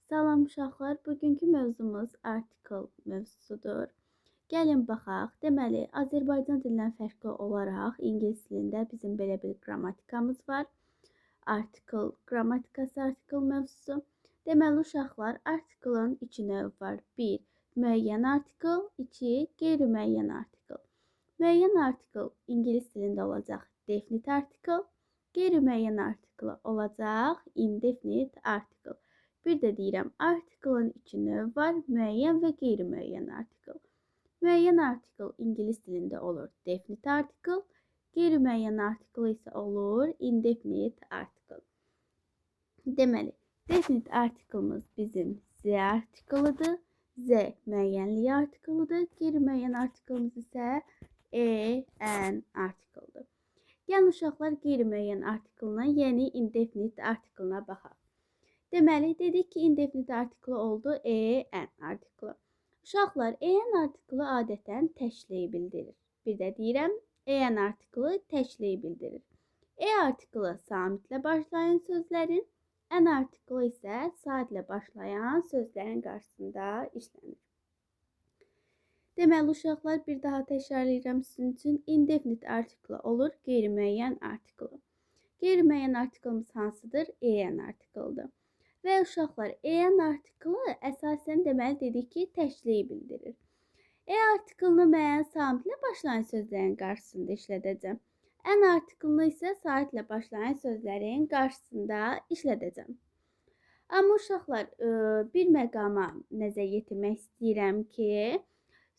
Salam uşaqlar, bugünkü mövzumuz article mövzusudur. Gəlin baxaq. Deməli, Azərbaycan dilindən fərqli olaraq ingilis dilində bizim belə bir qrammatikamız var. Article qrammatikası, article mövzusu. Deməli uşaqlar, article'ın iki növü var. 1. Müəyyən article, 2. Qeyri-müəyyən article. Müəyyən article ingilis dilində olacaq definite article, qeyri-müəyyən article olacaq indefinite article. Bir də deyirəm, article'ın iki növü var, müəyyən və qeyri-müəyyən article. Müəyyən article ingilis dilində olur definite article, qeyri-müəyyən article isə olur indefinite article. Deməli, definite article'ımız bizim Z article'ıdır. Z müəyyənlik article'ıdır. Qeyri-müəyyən article'ımız isə an article'dır. Yəni uşaqlar qeyri-müəyyən article'ına, yəni indefinite article'ına baxaq. Deməli, dedik ki, indefinite article oldu an article. Uşaqlar, an article adətən təşliyi bildirir. Bir də deyirəm, an article təşliyi bildirir. Article samitlə başlayan sözlərin, an article isə saatlə başlayan sözlərin qarşısında işlənir. Deməli, uşaqlar, bir daha təkrarlayıram sizin üçün. Indefinite article olur qeyri-müəyyən article. Qeyri-müəyyən article'ımız hansıdır? An article'dır. Və uşaqlar, an artiklı əsasən deməli dedik ki, təşliyi bildirir. Artiklını mən samitlə başlayan sözlərin qarşısında işlədəcəm. An artiklını isə saatlə başlayan sözlərin qarşısında işlədəcəm. Amma uşaqlar, bir məqama nəzər yetirmək istəyirəm ki,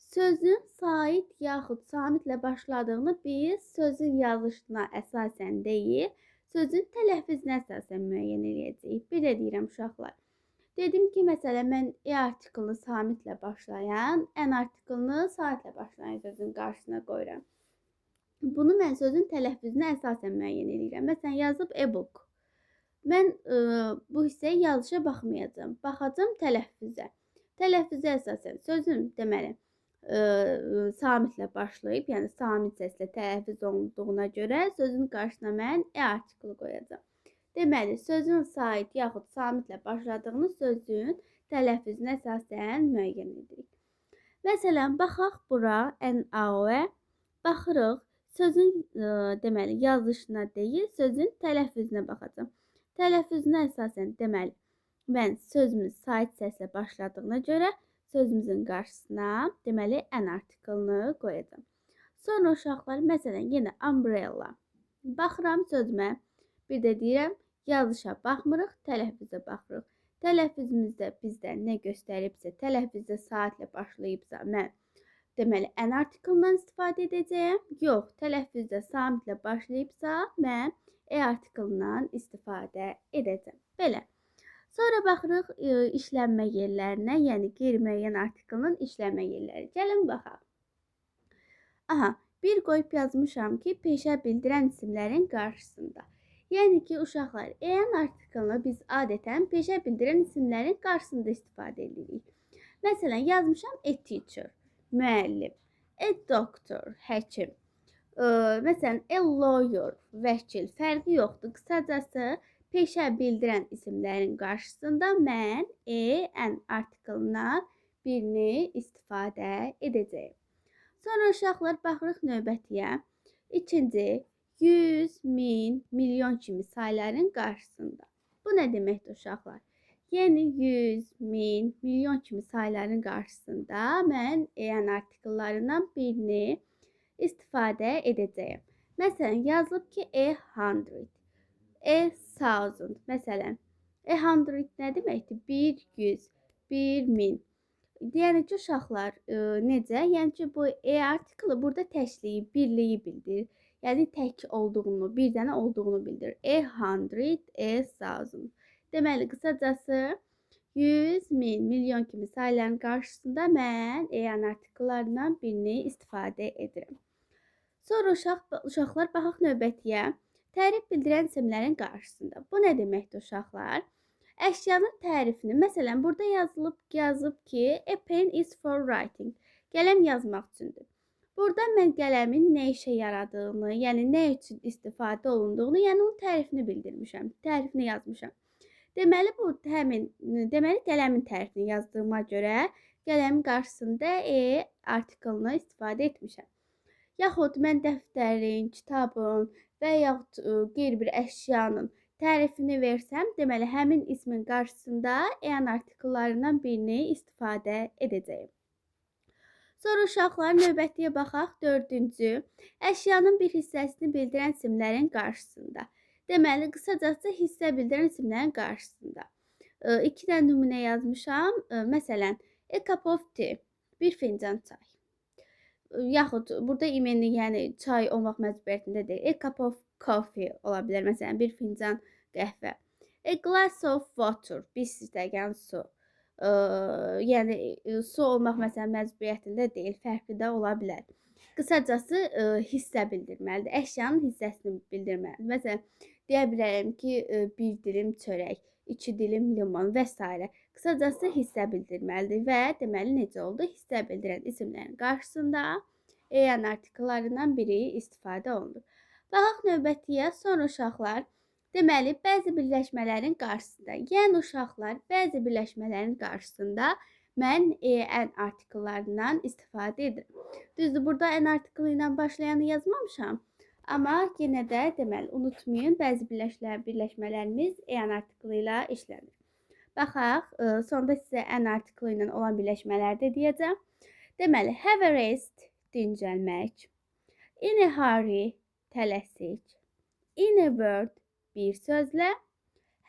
sözün sait yaxud samitlə başladığını biz sözün yazılışına əsasən deyil, sözün tələffüzünə əsasən müəyyən edəcəyik. Bir də deyirəm uşaqlar. Dedim ki, məsələn, mən artiklını samitlə başlayan, an artiklını saatlə başlayan sözün qarşısına qoyuram. Bunu mən sözün tələffüzünə əsasən müəyyən edirəm. Məsələn, yazıb e-book. Mən bu hissəyə yazışa baxmayacağım. Baxacağım tələffüzə. Tələffüzə əsasən sözün deməli samitlə başlayıb, yəni samit səslə tələffüz olunduğuna görə sözün qarşısına mən article qoyacağam. Deməli, sözün sait yaxud samitlə başladığını sözün tələffüzünə əsasən müəyyən edirik. Məsələn, baxaq bura an-ə, baxırıq, sözün deməli yazılışına deyil, sözün tələffüzünə baxacağam. Tələffüzünə əsasən deməli, mən sözümün sait səslə başladığına görə sözümüzün qarşısına deməli an artiklını qoyacağam. Sonra uşaqlar, məsələn, yenə umbrella. Baxıram sözümə, bir də deyirəm, yazışa baxmırıq, tələffüzə baxırıq. Tələffüzümüzdə bizdə nə göstəribsə, tələffüzdə saatlə başlayıbsa, mən deməli an artiklından istifadə edəcəyəm. Yox, tələffüzdə samitlə başlayıbsa, mən artiklından istifadə edəcəm. Belə. Sonra baxırıq işlənmə yerlərinə, yəni qeyri-müəyyən artiklının işlənmə yerləri. Gəlin baxaq. Aha, bir qoyub yazmışam ki, peşə bildirən isimlərin qarşısında. Yəni ki, uşaqlar, an artiklını biz adətən peşə bildirən isimlərin qarşısında istifadə edirik. Məsələn, yazmışam a teacher, müəllim, a doctor, həkim. Məsələn, a lawyer, vəkil, fərqi yoxdur. Qısacası, peşə bildirən isimlərin qarşısında mən an artiklına birini istifadə edəcəyim. Sonra uşaqlar baxırıq növbətiyə. İkinci, 100, 1000, milyon kimi sayların qarşısında. Bu nə deməkdir uşaqlar? Yəni 100, 1000, milyon kimi sayların qarşısında mən an artikllarından birini istifadə edəcəyim. Məsələn, yazılıb ki, 100. 1000. Məsələn, 100 nə deməkdir? 100, 1000. Yəni ki, uşaqlar, necə? Yəni ki, bu artiklı burada təşliyi, birliyi bildirir. Yəni, tək olduğunu, bir dənə olduğunu bildirir. 100, 1000. Deməli, qısacası 100, 1000, milyon kimi sayların qarşısında mən an artikllarından birini istifadə edirəm. Sonra uşaqlar, baxaq növbətiyə. Tərif bildirən isimlərin qarşısında. Bu nə deməkdir uşaqlar? Əşyanın tərifini, məsələn, burada yazıb ki, a pen is for writing. Qələm yazmaq üçündür. Burada mən qələmin nə işə yaradığını, yəni nə üçün istifadə olunduğunu, yəni onun tərifini bildirmişəm, tərifini yazmışam. Deməli bu həmin deməli qələmin tərifini yazdığıma görə qələmin qarşısında artiklını istifadə etmişəm. Yaxud mən dəftərin, kitabın və yaxud qeyri bir əşyanın tərifini versəm, deməli həmin ismin qarşısında en artikellarından birini istifadə edəcəyim. Sonra uşaqlar növbətiyə baxaq. 4-cü. Əşyanın bir hissəsini bildirən isimlərin qarşısında. Deməli, qısacası hissə bildirən isimlərin qarşısında. 2 dənə nümunə yazmışam. Məsələn, a cup of tea, bir fincan çay. Yaxud burada imenli, yəni çay olmaq məcburiyyətində deyil. A cup of coffee ola bilər. Məsələn, bir fincan qəhvə. A glass of water, bir stəkan su. Yəni su olmaq məsələn məcburiyyətində deyil, fərqli də ola bilər. Qısacası hissə bildirməlidir. Əşyanın hissəsini bildirməlidir. Məsələn, deyə bilərəm ki, 1 dilim çörək, 2 dilim limon və s. Qısacası hissə bildirməlidir və deməli necə oldu? Hissə bildirən isimlərin qarşısında en artikellarından biri istifadə olunur. Baxaq növbətiyə. Sonra uşaqlar, deməli bəzi birləşmələrin qarşısında, yəni uşaqlar bəzi birləşmələrin qarşısında mən en artikellarından istifadə edirəm. Düzdür, burada en artikeli ilə başlayanı yazmamışam. Amma yenə də deməli unutmayın, bəzi birləşmələrimiz en artikeli ilə işlənir. Baxaq, sonda sizə en artikeli ilə olan birləşmələri də deyəcəm. Deməli, have a rest, dincəlmək. In a hurry, tələsik. In a word, bir sözlə.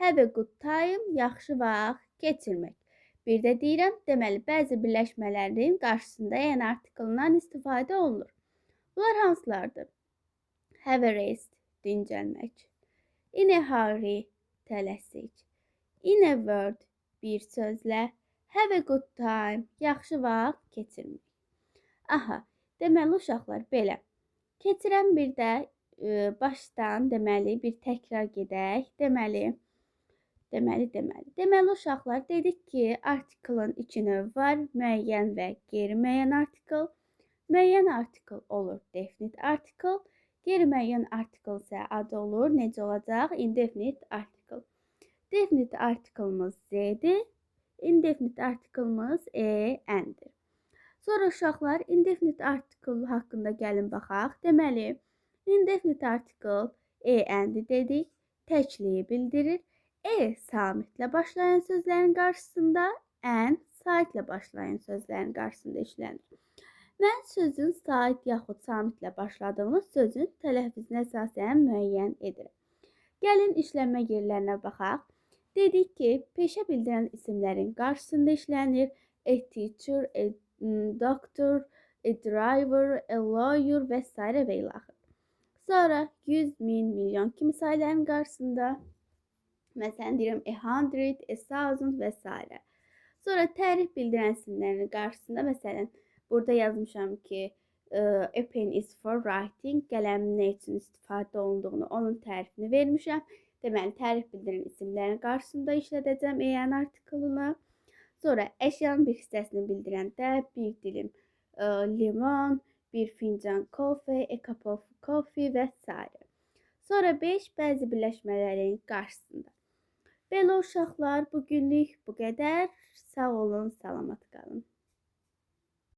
Have a good time, yaxşı vaxt keçirmək. Bir də deyirəm, deməli bəzi birləşmələrin qarşısında en artikelından istifadə olunur. Bunlar hansılardır? Have a rest, dincəlmək. In a hurry, tələsik. In a word, bir sözlə. Have a good time, yaxşı vaxt keçirmək. Aha, deməli uşaqlar belə. Keçirəm bir də başdan deməli bir təkrar gedək. Deməli uşaqlar dedik ki, artikelin 2 növü var. Müəyyən və qeyri-müəyyən artikel. Müəyyən artikel olur definite artikel. Qeyri-müəyyən artikel isə adı olur. Necə olacaq? Indefinite artikel. Definite artikelimiz Z-dir. Indefinite artikelimiz en-dir. Sonra uşaqlar indefinite artikel haqqında gəlin baxaq. Deməli, indefinite artikel en-dir dedik. Təkliyi bildirir. Samitlə başlayan sözlərin qarşısında, en saitlə başlayan sözlərin qarşısında işlənir. Mən sözün sait yaxud samitlə başladığını sözün tələffüzünə əsasən müəyyən edirəm. Gəlin işlənmə yerlərinə baxaq. Dedik ki, peşə bildirən isimlərin qarşısında işlənir. A teacher, a doctor, a driver, a lawyer və s. və ilaxır. Sonra 100, 1000, milyon kimi sayıların qarşısında, məsələn deyirəm 100, 1000 və s. Sonra tərif bildirən isimlərin qarşısında, məsələn, burada yazmışam ki, a pen is for writing, qələmin nə üçün istifadə olunduğunu, onun tərifini vermişəm. Deməli, tərif bildirən isimlərin qarşısında işlədəcəm en artikelini. Sonra əşyanın bir hissəsini bildirəndə 1 dilim limon, 1 fincan coffee, a cup of coffee və s. Sonra 5 bəzi birləşmələrin qarşısında. Belə uşaqlar, bugünlük bu qədər. Sağ olun, salamat qalın.